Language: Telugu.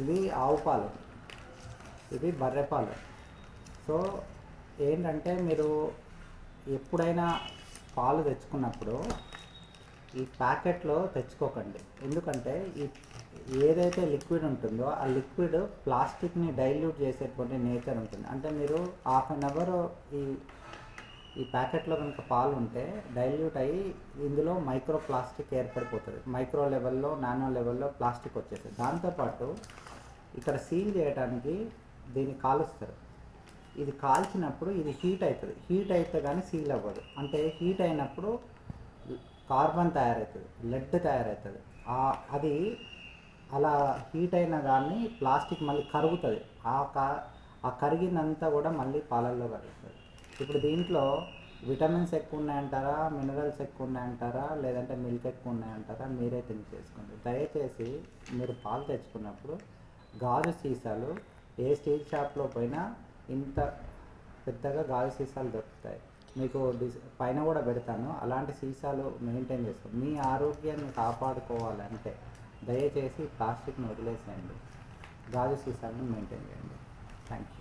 ఇది ఆవు పాలు, ఇది బర్రె పాలు. సో ఏంటంటే మీరు ఎప్పుడైనా పాలు తెచ్చుకున్నప్పుడు ఈ ప్యాకెట్లో తెచ్చుకోకండి. ఎందుకంటే ఈ ఏదైతే లిక్విడ్ ఉంటుందో ఆ లిక్విడ్ ప్లాస్టిక్ని డైల్యూట్ చేసేటువంటి నేచర్ ఉంటుంది. అంటే మీరు హాఫ్ అన్ అవర్ ఈ ప్యాకెట్లో కనుక పాలు ఉంటే డైల్యూట్ అయ్యి ఇందులో మైక్రో ప్లాస్టిక్ ఏర్పడిపోతుంది. మైక్రో లెవెల్లో, నానో లెవెల్లో ప్లాస్టిక్ వచ్చేస్తుంది. దాంతోపాటు ఇక్కడ సీల్ చేయడానికి దీన్ని కాలుస్తారు. ఇది కాల్చినప్పుడు ఇది హీట్ అవుతుంది. హీట్ అయితే కానీ సీల్ అవ్వదు. అంటే హీట్ అయినప్పుడు కార్బన్ తయారవుతుంది, లెడ్ తయారవుతుంది. అది అలా హీట్ అయిన కానీ ప్లాస్టిక్ మళ్ళీ కరుగుతుంది. ఆ కరిగిందంతా కూడా మళ్ళీ పాలల్లో కలుగుతుంది. ఇప్పుడు దీంట్లో విటమిన్స్ ఎక్కువ ఉన్నాయంటారా, మినరల్స్ ఎక్కువ ఉన్నాయంటారా, లేదంటే మిల్క్ ఎక్కువ ఉన్నాయంటారా, మీరే థింక్ చేసుకోండి. దయచేసి మీరు పాలు తెచ్చుకున్నప్పుడు గాజు సీసాలు, ఏ స్టీల్ షాప్లో పోయినా ఇంత పెద్దగా గాజు సీసాలు దొరుకుతాయి. మీకు పైన కూడా పెడతాను. అలాంటి సీసాలు మెయింటైన్ చేసుకోండి. మీ ఆరోగ్యాన్ని కాపాడుకోవాలంటే దయచేసి ప్లాస్టిక్ని వదిలేసేయండి, గాజు సీసాలను మెయింటైన్ చేయండి. Thank you.